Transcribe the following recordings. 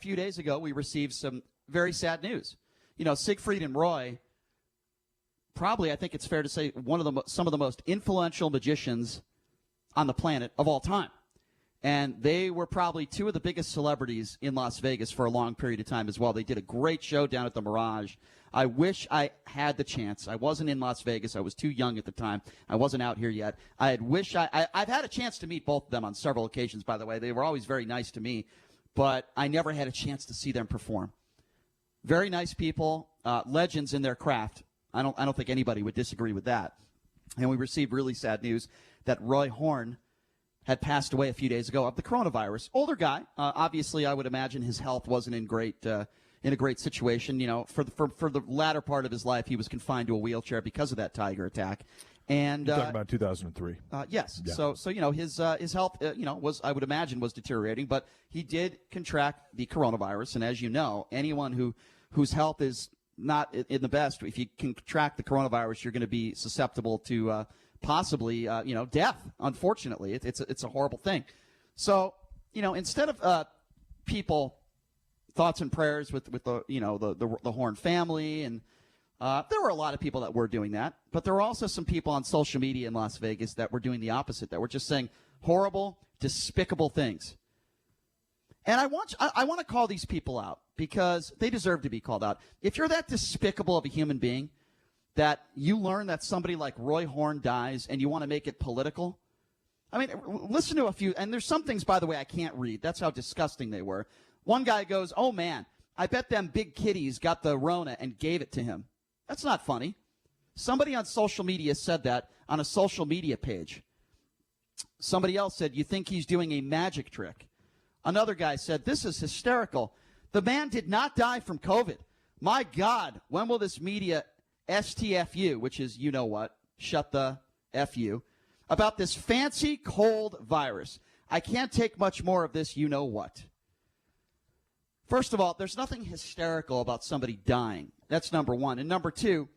few days ago, we received some very sad news. Siegfried and Roy, probably, I think it's fair to say, some of the most influential magicians on the planet of all time. And they were probably two of the biggest celebrities in Las Vegas for a long period of time as well. They did a great show down at the Mirage. I wish I had the chance. I wasn't in Las Vegas. I was too young at the time. I wasn't out here yet. I've had a chance to meet both of them on several occasions, by the way. They were always very nice to me, but I never had a chance to see them perform. Very nice people, legends in their craft. I don't think anybody would disagree with that. And we received really sad news that Roy Horn had passed away a few days ago of the coronavirus. Older guy. Obviously, I would imagine his health wasn't in a great situation. For the latter part of his life, he was confined to a wheelchair because of that tiger attack. And you're talking about 2003. Yes. Yeah. So his health was, I would imagine, was deteriorating, but he did contract the coronavirus. And as you know, anyone whose health is not in the best, if you contract the coronavirus, you're going to be susceptible to possibly death. Unfortunately, it's a horrible thing. So instead of people thoughts and prayers with the Horn family, and there were a lot of people that were doing that, but there were also some people on social media in Las Vegas that were doing the opposite, that were just saying horrible, despicable things. And I want to call these people out because they deserve to be called out. If you're that despicable of a human being that you learn that somebody like Roy Horn dies and you want to make it political, I mean, listen to a few, and there's some things, by the way, I can't read. That's how disgusting they were. One guy goes, "Oh man, I bet them big kitties got the Rona and gave it to him." That's not funny. Somebody on social media said that on a social media page. Somebody else said, "You think he's doing a magic trick?" Another guy said, "This is hysterical. The man did not die from COVID. My God, when will this media STFU, which is you know what, shut the FU, about this fancy cold virus? I can't take much more of this you know what." First of all, there's nothing hysterical about somebody dying. That's number one. And number two,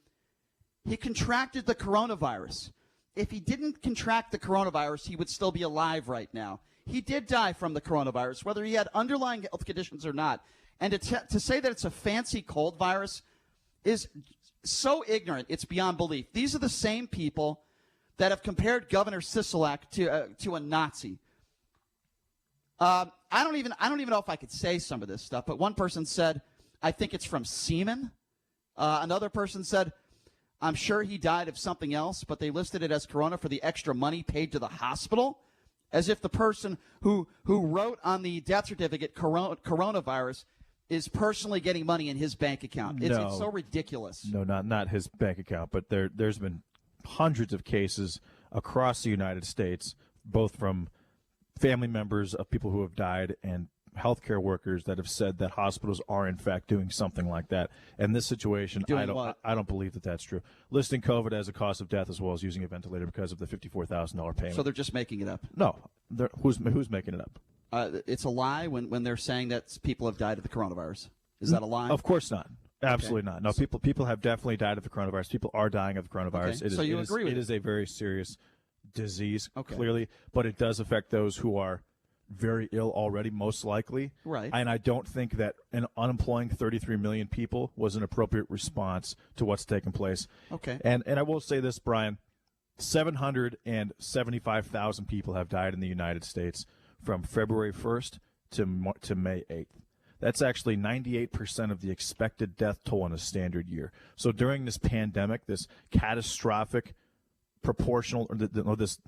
he contracted the coronavirus. If he didn't contract the coronavirus, he would still be alive right now. He did die from the coronavirus, whether he had underlying health conditions or not. And to say that it's a fancy cold virus is so ignorant, it's beyond belief. These are the same people that have compared Governor Sisolak to a Nazi. I don't even know if I could say some of this stuff, but one person said, "I think it's from semen." Another person said, "I'm sure he died of something else, but they listed it as corona for the extra money paid to the hospital," as if the person who wrote on the death certificate coronavirus is personally getting money in his bank account. It's so ridiculous. No, not his bank account, but there's been hundreds of cases across the United States, both from family members of people who have died and healthcare workers that have said that hospitals are in fact doing something like that. In this situation, I don't believe that that's true. Listing COVID as a cause of death as well as using a ventilator because of the $54,000 payment. So they're just making it up. No, who's making it up? It's a lie when they're saying that people have died of the coronavirus. Is that a lie? Of course not. Absolutely not. No, people have definitely died of the coronavirus. People are dying of the coronavirus. Okay. So you agree with it? It is a very serious disease, okay, clearly, but it does affect those who are very ill already, most likely. Right. And I don't think that unemploying 33 million people was an appropriate response to what's taken place. Okay. And I will say this, Brian, 775,000 people have died in the United States from February 1st to May 8th. That's actually 98% of the expected death toll in a standard year. So during this pandemic, this catastrophic proportional, this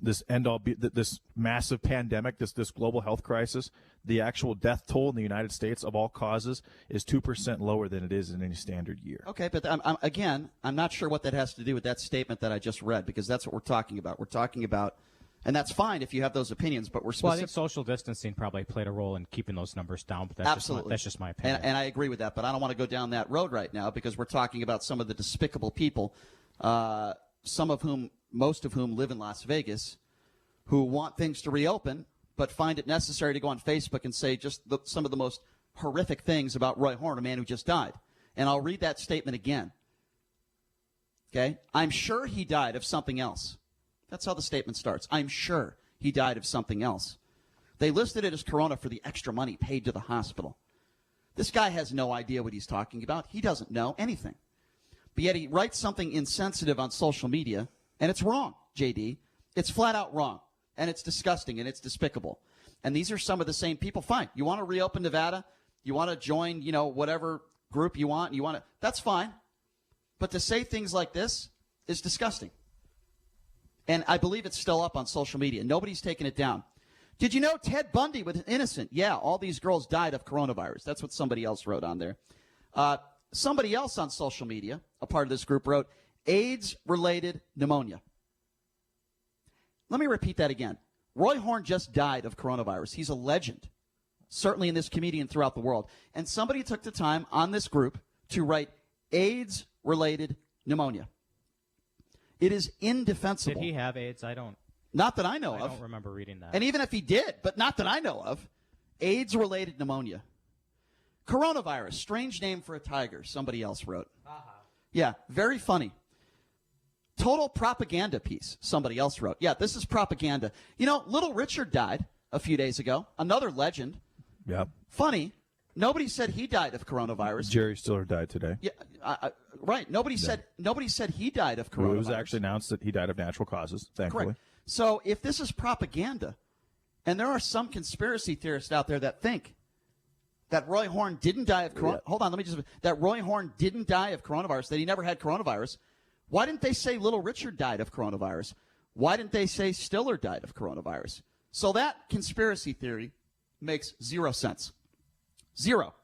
massive pandemic, this global health crisis, the actual death toll in the United States of all causes is 2% lower than it is in any standard year. Okay, but I'm not sure what that has to do with that statement that I just read, because that's what we're talking about. We're talking about, and that's fine if you have those opinions, but we're specific. Well, I think social distancing probably played a role in keeping those numbers down. But that's just my opinion. And I agree with that, but I don't want to go down that road right now because we're talking about some of the despicable people, most of whom live in Las Vegas, who want things to reopen, but find it necessary to go on Facebook and say some of the most horrific things about Roy Horn, a man who just died. And I'll read that statement again. Okay? "I'm sure he died of something else." That's how the statement starts. "I'm sure he died of something else. They listed it as corona for the extra money paid to the hospital." This guy has no idea what he's talking about. He doesn't know anything. But yet he writes something insensitive on social media, and it's wrong, JD. It's flat out wrong, and it's disgusting, and it's despicable. And these are some of the same people. Fine. You want to reopen Nevada? You want to join, whatever group you want? That's fine. But to say things like this is disgusting. And I believe it's still up on social media. Nobody's taken it down. Did you know Ted Bundy was innocent? Yeah, all these girls died of coronavirus. That's what somebody else wrote on there. Somebody else on social media, a part of this group, wrote, AIDS-related pneumonia. Let me repeat that again. Roy Horn just died of coronavirus. He's a legend, certainly in this community and throughout the world. And somebody took the time on this group to write AIDS-related pneumonia. It is indefensible. Did he have AIDS? Not that I know of. I don't remember reading that. And even if he did, but not that I know of, AIDS-related pneumonia. Coronavirus, strange name for a tiger, somebody else wrote. Yeah, very funny. Total propaganda piece, somebody else wrote. Yeah, this is propaganda. Little Richard died a few days ago, another legend. Yeah. Funny. Nobody said he died of coronavirus. Jerry Stiller died today. Yeah, right. Nobody said he died of coronavirus. It was actually announced that he died of natural causes, thankfully. Correct. So if this is propaganda, and there are some conspiracy theorists out there that think that Roy Horn didn't die of coronavirus. Hold on, that Roy Horn didn't die of coronavirus, that he never had coronavirus. Why didn't they say Little Richard died of coronavirus? Why didn't they say Stiller died of coronavirus? So that conspiracy theory makes zero sense. Zero.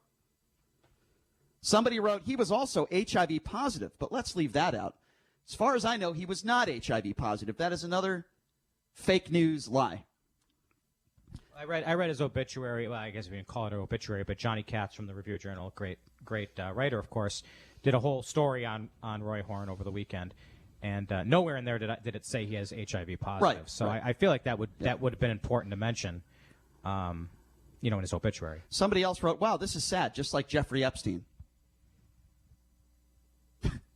Somebody wrote he was also HIV positive, but let's leave that out. As far as I know, he was not HIV positive. That is another fake news lie. I read his obituary. Well, I guess we can call it an obituary, but Johnny Katz from the Review Journal, great writer, of course, did a whole story on Roy Horn over the weekend, and nowhere in there did it say he has HIV positive. Right. So right. I feel like that would have been important to mention, in his obituary. Somebody else wrote, "Wow, this is sad, just like Jeffrey Epstein."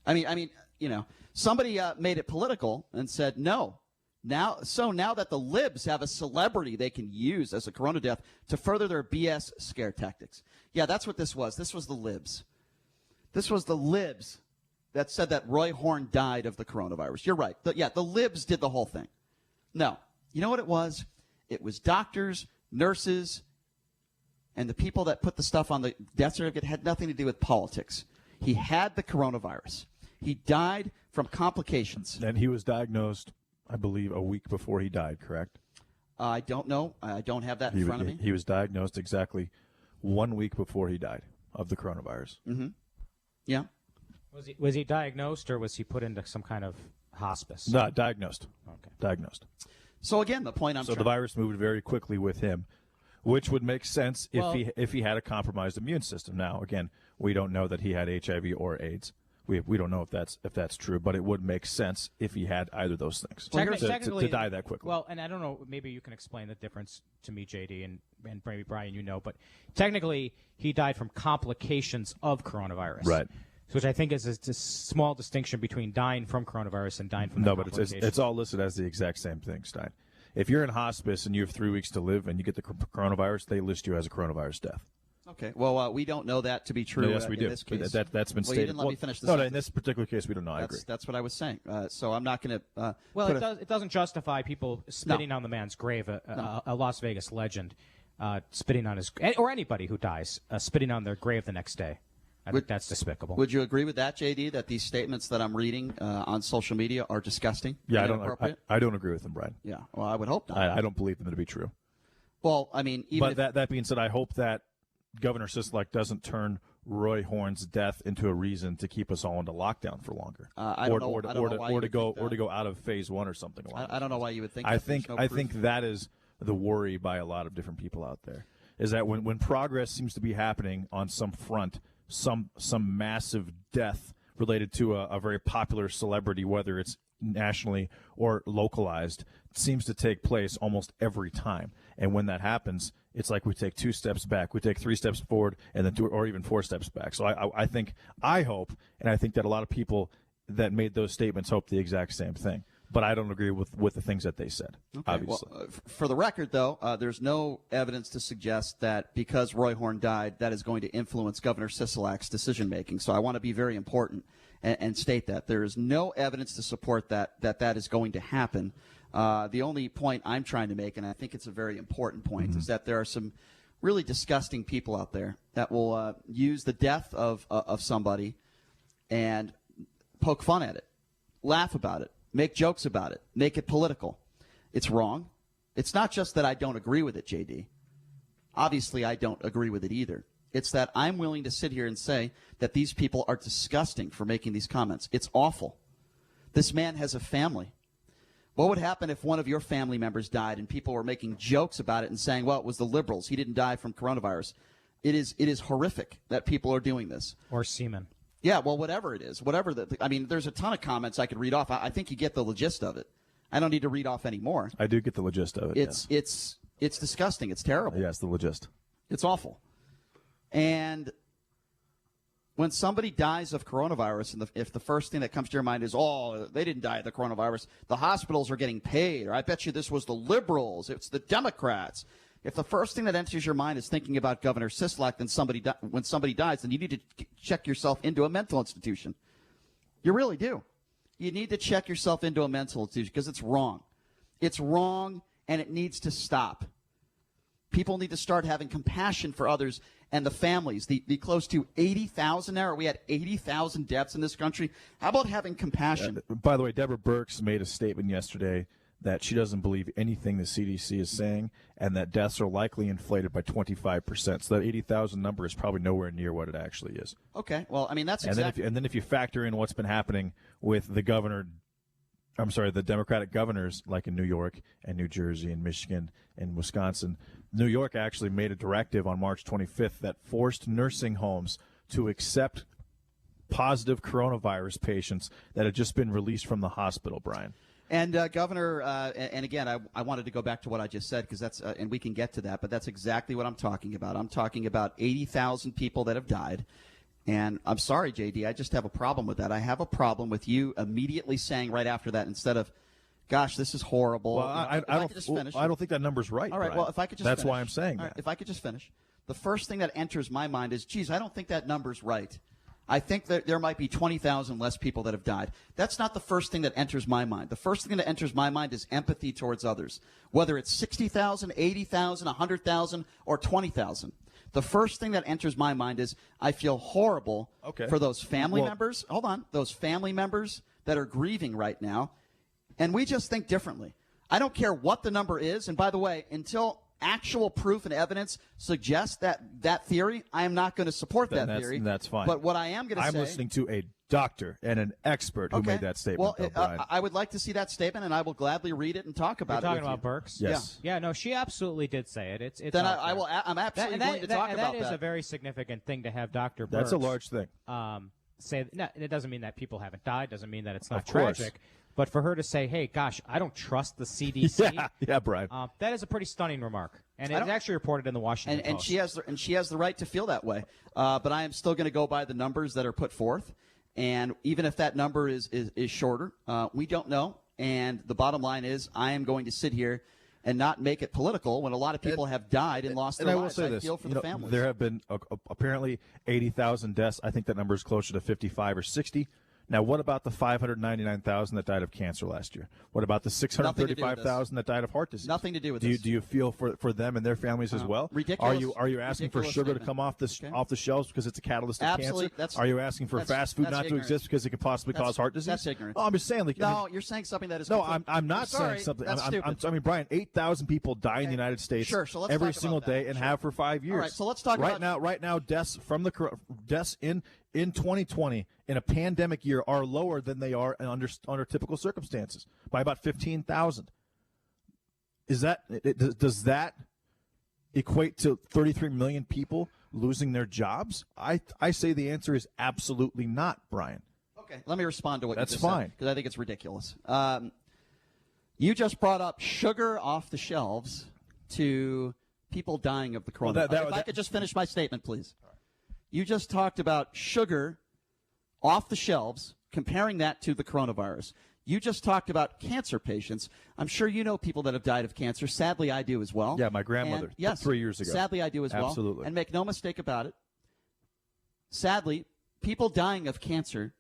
I mean, somebody made it political and said no. Now that the libs have a celebrity they can use as a corona death to further their BS scare tactics. Yeah, that's what this was. This was the libs. This was the libs that said that Roy Horn died of the coronavirus. You're right. The libs did the whole thing. No. You know what it was? It was doctors, nurses, and the people that put the stuff on the death certificate had nothing to do with politics. He had the coronavirus. He died from complications. And he was diagnosed, I believe, a week before he died, correct? I don't know. I don't have that in front of me. He was diagnosed exactly 1 week before he died of the coronavirus. Mm-hmm. Yeah. Was he diagnosed, or was he put into some kind of hospice? No, diagnosed. Okay. Diagnosed. So again, the point the virus moved very quickly with him, which would make sense if he had a compromised immune system. Now, again, we don't know that he had HIV or AIDS. We don't know if that's true, but it would make sense if he had either of those things to die that quickly. Well, and I don't know, maybe you can explain the difference to me, JD, and maybe Brian, but technically he died from complications of coronavirus. Right. Which I think is a small distinction between dying from coronavirus and dying from complications. But it's all listed as the exact same thing, Stein. If you're in hospice and you have 3 weeks to live and you get the coronavirus, they list you as a coronavirus death. Okay. Well, we don't know that to be true. No, yes, we do. In this case. That's been stated. You didn't let me finish this. No, in this particular case, we don't know. I agree. That's what I was saying. So I'm not going to. It doesn't justify people spitting on the man's grave. A Las Vegas legend spitting on his, or anybody who dies spitting on their grave the next day. I think that's despicable. Would you agree with that, JD? That these statements that I'm reading on social media are disgusting? Yeah, I don't agree with them, Brian. Yeah. Well, I would hope not. I don't believe them to be true. Well, I mean, that being said, I hope that Governor Sisolak doesn't turn Roy Horn's death into a reason to keep us all into lockdown for longer, or to go out of phase one or something. I don't know why you would think. I think that is the worry by a lot of different people out there, is that when progress seems to be happening on some front, some massive death related to a very popular celebrity, whether it's nationally or localized, seems to take place almost every time. And when that happens, it's like we take 2 steps back, we take 3 steps forward, and then 2 or even 4 steps back. So I hope, and I think that a lot of people that made those statements hope the exact same thing, but I don't agree with the things that they said, obviously. Well, for the record, though, there's no evidence to suggest that because Roy Horn died, that is going to influence Governor Sisolak's decision-making. So I want to be very important and state that. There is no evidence to support that is going to happen. The only point I'm trying to make, and I think it's a very important point, is that there are some really disgusting people out there that will use the death of somebody and poke fun at it, laugh about it, make jokes about it, make it political. It's wrong. It's not just that I don't agree with it, JD. Obviously, I don't agree with it either. It's that I'm willing to sit here and say that these people are disgusting for making these comments. It's awful. This man has a family. What would happen if one of your family members died and people were making jokes about it and saying, well, it was the liberals. He didn't die from coronavirus. It is horrific that people are doing this. Or semen. Yeah, well, whatever it is. There's a ton of comments I could read off. I think you get the gist of it. I don't need to read off any more. I do get the gist of it. It's disgusting. It's terrible. Yes, the gist. It's awful. And when somebody dies of coronavirus, and if the first thing that comes to your mind is, oh, they didn't die of the coronavirus, the hospitals are getting paid, or I bet you this was the liberals, it's the Democrats. If the first thing that enters your mind is thinking about Governor Sisolak, then when somebody dies, then you need to check yourself into a mental institution. You really do. You need to check yourself into a mental institution because it's wrong. It's wrong, and it needs to stop. People need to start having compassion for others and the families. The close to 80,000 now, we had 80,000 deaths in this country. How about having compassion? By the way, Deborah Birx made a statement yesterday that she doesn't believe anything the CDC is saying and that deaths are likely inflated by 25%. So that 80,000 number is probably nowhere near what it actually is. Okay. Well, I mean, that's exactly. And then if you factor in what's been happening with the Democratic governors, like in New York and New Jersey and Michigan and Wisconsin. New York actually made a directive on March 25th that forced nursing homes to accept positive coronavirus patients that had just been released from the hospital, Brian. And Governor, and again, I wanted to go back to what I just said because that's, and we can get to that, but that's exactly what I'm talking about. I'm talking about 80,000 people that have died. And I'm sorry, JD, I just have a problem with that. I have a problem with you immediately saying right after that instead of, gosh, this is horrible. Well, I don't think that number's right. All right, Brian. well, if I could just That's finish. why I'm saying All that. right, if I could just finish. The first thing that enters my mind is, geez, I don't think that number's right. I think that there might be 20,000 less people that have died. That's not the first thing that enters my mind. The first thing that enters my mind is empathy towards others, whether it's 60,000, 80,000, 100,000, or 20,000. The first thing that enters my mind is I feel horrible for those family members. Hold on. Those family members that are grieving right now. And we just think differently. I don't care what the number is. And by the way, until actual proof and evidence suggests that theory, I am not going to support that theory. That's fine. But what I am going to say... I'm listening to a doctor and an expert who made that statement. Well, I would like to see that statement, and I will gladly read it and talk about it. You're talking about Birx? Yes. Yeah, no, she absolutely did say it. It's then I'm absolutely going to talk about that. That is a very significant thing to have Dr. Birx. That's a large thing. Say, no, it doesn't mean that people haven't died. Doesn't mean that it's not Of course. tragic. But for her to say, hey, gosh, I don't trust the CDC. Yeah, Brian. That is a pretty stunning remark. And it's actually reported in the Washington Post. And she has the right to feel that way. But I am still going to go by the numbers that are put forth. And even if that number is shorter, we don't know. And the bottom line is I am going to sit here and not make it political when a lot of people have died and lost their lives. And I will say this. Feel for the families. There have been apparently 80,000 deaths. I think that number is closer to 55 or 60. Now, what about the 599,000 that died of cancer last year? What about the 635,000 that died of heart disease? Nothing to do with this. Do you feel for them and their families as well? Ridiculous. Are you asking for sugar to come off the shelves because it's a catalyst of cancer? Are you asking for fast food not to exist because it could possibly cause heart disease? That's ignorant. Oh, I'm just saying. You're saying something that is. No, I'm not saying something. That's stupid. I mean, Brian, 8,000 people die in the United States every single day and have for 5 years. All right, so let's talk about right now. Deaths in 2020 in a pandemic year are lower than they are under typical circumstances by about 15,000. Does that equate to 33 million people losing their jobs? I say the answer is absolutely not, Brian. Okay, let me respond to what That's you just fine. said, because I think it's ridiculous. You just brought up sugar off the shelves to people dying of the coronavirus. If I could just finish my statement, please. You just talked about sugar off the shelves, comparing that to the coronavirus. You just talked about cancer patients. I'm sure you know people that have died of cancer. Sadly, I do as well. Yeah, my grandmother, And, yes, 3 years ago. Sadly, I do as well. Absolutely. And make no mistake about it, sadly, people dying of cancer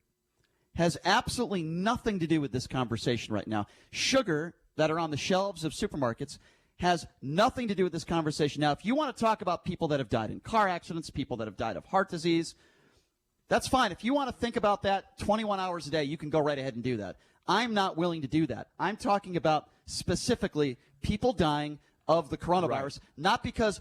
has absolutely nothing to do with this conversation right now. Sugar that are on the shelves of supermarkets has nothing to do with this conversation. Now, if you want to talk about people that have died in car accidents, people that have died of heart disease, that's fine. If you want to think about that 21 hours a day, you can go right ahead and do that. I'm not willing to do that. I'm talking about specifically people dying of the coronavirus, not because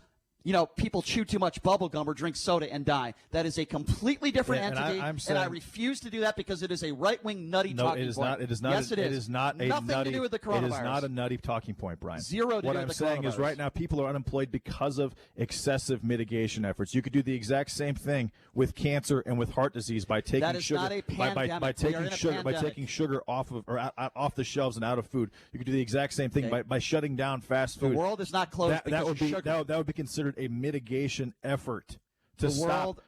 people chew too much bubble gum or drink soda and die. That is a completely different entity, and I refuse to do that because it is a right-wing nutty talking point. No, it is not. Yes, it is. It is not a Nothing nutty, to do with the coronavirus. It is not a nutty talking point, Brian. Zero to do with the coronavirus. What I'm saying is right now people are unemployed because of excessive mitigation efforts. You could do the exact same thing with cancer and with heart disease by taking that is sugar not a pandemic. by taking sugar off the shelves and out of food. You could do the exact same thing by shutting down fast food. The world is not closed because of sugar. That would be considered a mitigation effort to stop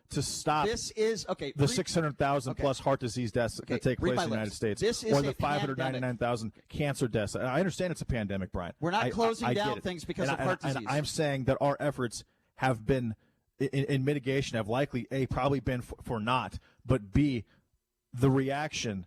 this is okay. The 600,000 plus heart disease deaths that take place in the United States, or the 599,000 cancer deaths. I understand it's a pandemic, Brian. We're not closing down things because of heart disease. And I'm saying that our efforts have been in mitigation have likely probably been for naught, but B, the reaction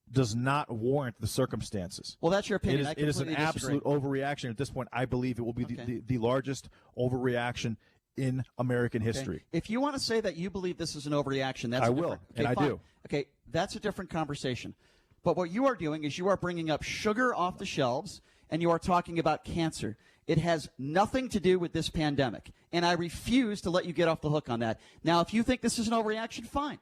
does not warrant the circumstances. Well, that's your opinion. It is an absolute overreaction. At this point, I believe it will be the largest overreaction in American history. If you want to say that you believe this is an overreaction, that's I will, and I do. Okay, that's a different conversation. But what you are doing is you are bringing up sugar off the shelves, and you are talking about cancer. It has nothing to do with this pandemic, and I refuse to let you get off the hook on that. Now, if you think this is an overreaction, fine.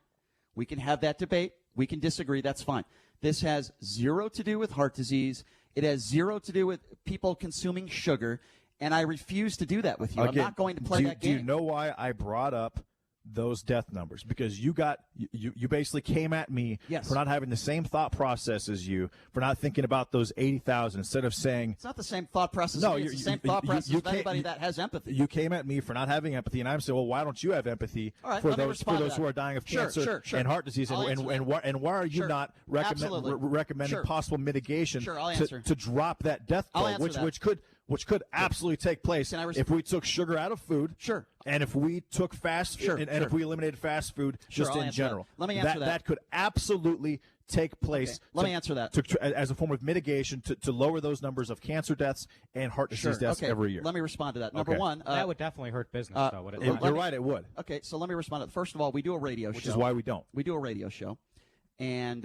We can have that debate. We can disagree. That's fine. This has zero to do with heart disease. It has zero to do with people consuming sugar. And I refuse to do that with you. Again, I'm not going to play that game. Do you know why I brought up those death numbers? Because you basically came at me for not having the same thought process as you, for not thinking about those 80,000 instead of saying it's not the same thought process. No, it's the same thought process of anybody that has empathy. You came at me for not having empathy, and I'm saying, well, why don't you have empathy for those who are dying of cancer and heart disease, and why are you not recommending possible mitigation to drop that death toll, which could absolutely take place if we took sugar out of food. Sure. And if we took fast food, and if we eliminated fast food just in general. Let me answer that. That could absolutely take place. Let me answer that. As a form of mitigation to lower those numbers of cancer deaths and heart disease deaths every year. Let me respond to that. Number one. That would definitely hurt business, though, would it not? You're right, it would. Okay, so let me respond to that. First of all, we do a radio show. Which is why we don't. We do a radio show. And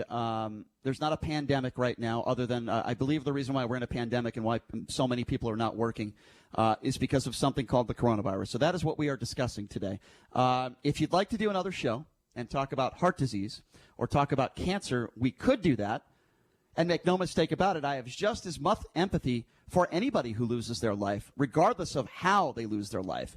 there's not a pandemic right now other than I believe the reason why we're in a pandemic and why so many people are not working is because of something called the coronavirus. So that is what we are discussing today. If you'd like to do another show and talk about heart disease or talk about cancer, we could do that. And make no mistake about it, I have just as much empathy for anybody who loses their life, regardless of how they lose their life.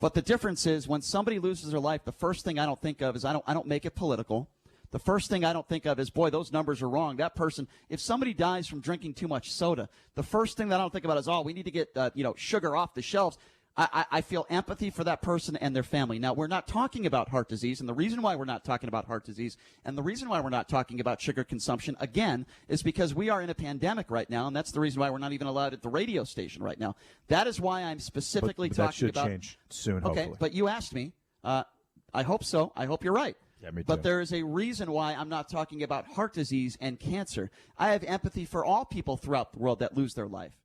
But the difference is when somebody loses their life, the first thing I don't think of is I don't make it political. The first thing I don't think of is, boy, those numbers are wrong. That person, if somebody dies from drinking too much soda, the first thing that I don't think about is, we need to get sugar off the shelves. I feel empathy for that person and their family. Now, we're not talking about heart disease, and the reason why we're not talking about heart disease and the reason why we're not talking about sugar consumption, again, is because we are in a pandemic right now, and that's the reason why we're not even allowed at the radio station right now. That is why I'm specifically talking about... That should change soon, okay, hopefully. but you asked me. I hope so. I hope you're right. Yeah, me too. But there is a reason why I'm not talking about heart disease and cancer. I have empathy for all people throughout the world that lose their life.